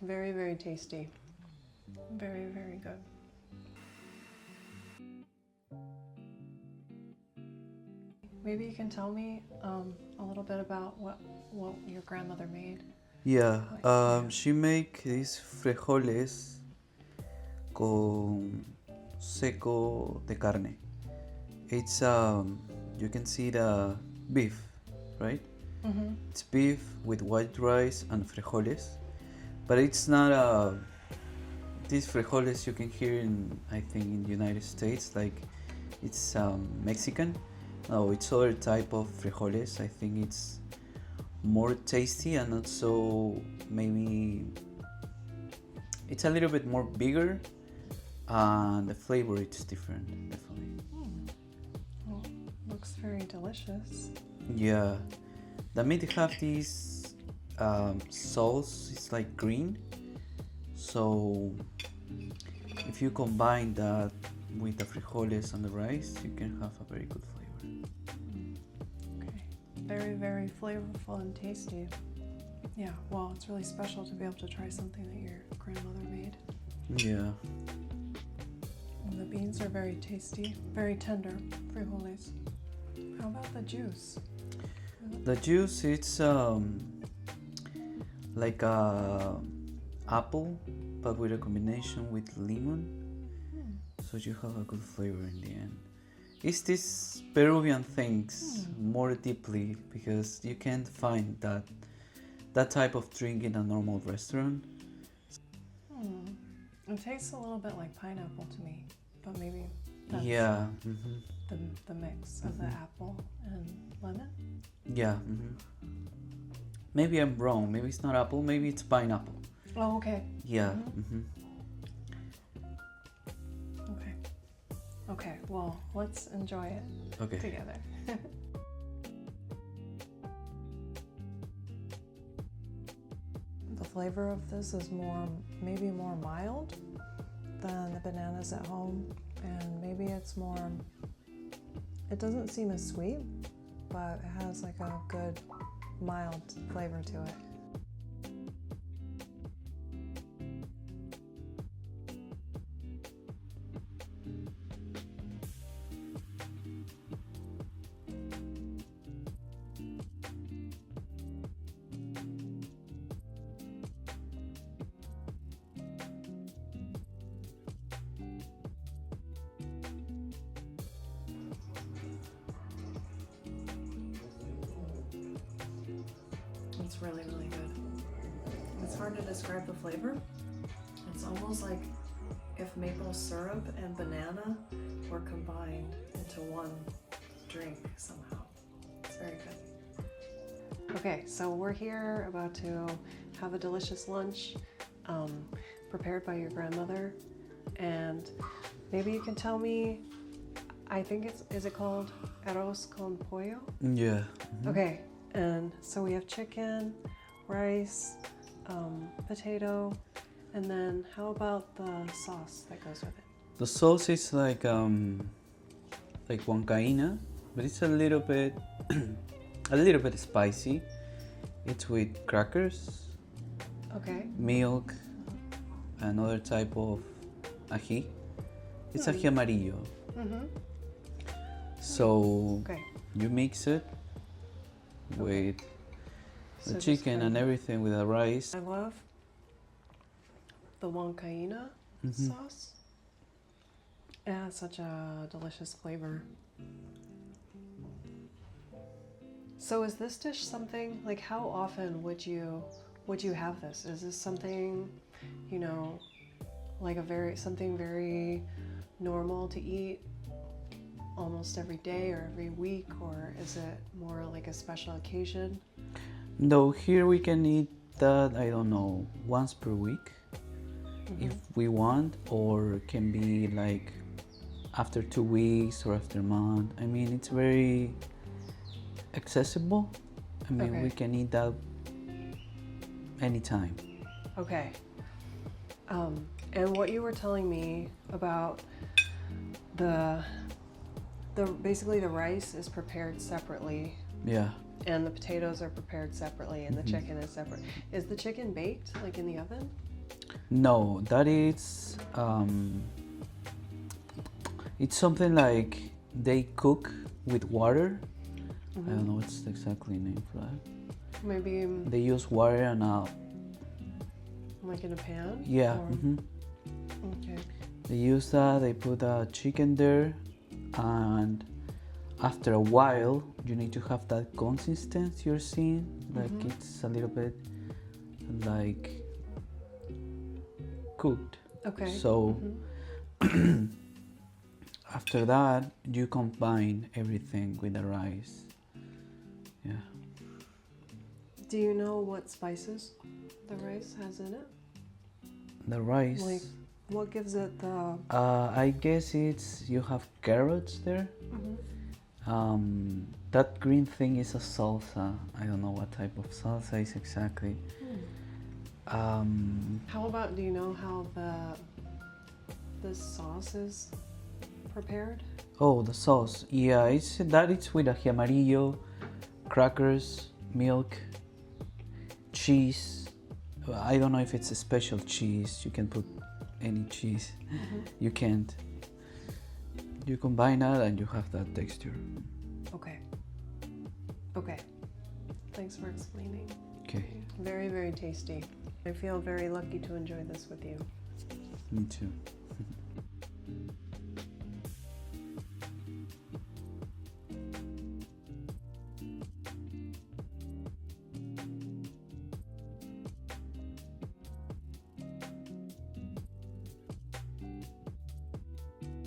Very, very tasty. Very, very good. Maybe you can tell me a little bit about what your grandmother made. Yeah, she make these frijoles con seco de carne. It's you can see the beef, right? Mm-hmm. It's beef with white rice and frijoles, but it's not these frijoles you can hear in, I think, in the United States, like it's Mexican. No, it's other type of frijoles. I think it's more tasty and not so, maybe it's a little bit more bigger and the flavor it's different, definitely. Well, looks very delicious. Yeah, the meat have this sauce, it's like green, so if you combine that with the frijoles and the rice, you can have a very good flavor. Okay. Very, very flavorful and tasty. Yeah, well, it's really special to be able to try something that your grandmother made. Yeah. And the beans are very tasty, very tender, frijoles. How about the juice? The juice, it's like a apple, but with a combination with lemon, so you have a good flavor in the end. It's this Peruvian things more deeply because you can't find that type of drink in a normal restaurant. It tastes a little bit like pineapple to me, but maybe that's Yeah. the mix of the apple and lemon. Yeah. Maybe I'm wrong. Maybe it's not apple. Maybe it's pineapple. Oh, okay. Yeah. Okay. Okay, well, let's enjoy it Okay. together. The flavor of this is maybe more mild than the bananas at home, and maybe it doesn't seem as sweet, but it has like a good mild flavor to it. It's really, really good. It's hard to describe the flavor. It's almost like if maple syrup and banana were combined into one drink somehow. It's very good. Okay, so we're here about to have a delicious lunch prepared by your grandmother, and maybe you can tell me, I think is it called arroz con pollo? Yeah. Okay, and so we have chicken, rice, potato, and then how about the sauce that goes with it? The sauce is like huancaína, but it's a little bit spicy. It's with crackers, Okay. milk, another type of ají. It's ají amarillo. So Okay. you mix it with So the just chicken and kind of- everything with the rice. I love the huancaína sauce. It has such a delicious flavor. So is this dish something, like how often would you have this? Is this something, like something very normal to eat almost every day or every week, or is it more like a special occasion? Though here we can eat that, I don't know, once per week if we want, or can be like after 2 weeks or after a month. I mean, it's very accessible. I mean, Okay. we can eat that anytime. Okay. And what you were telling me about basically the rice is prepared separately Yeah. and the potatoes are prepared separately and the chicken is separate. Is the chicken baked like in the oven? No, that is it's something like they cook with water. I don't know what's the exactly name for that. Maybe They use water and like in a pan? yeah. Or- Okay. They use that. They put a chicken there, and after a while, you need to have that consistency you're seeing. Like it's a little bit like cooked. Okay. So after that, you combine everything with the rice. Yeah. Do you know what spices the rice has in it? The rice. Like, what gives it the... I guess it's you have carrots there. That green thing is a salsa. I don't know what type of salsa is exactly. How about, do you know how the sauce is prepared? Oh, the sauce. Yeah, it's with ají amarillo, crackers, milk, cheese. I don't know if it's a special cheese. You can put any cheese. You can't. You combine that and you have that texture. Okay. Okay. Thanks for explaining. Okay, Very, very tasty. I feel very lucky to enjoy this with you. me too.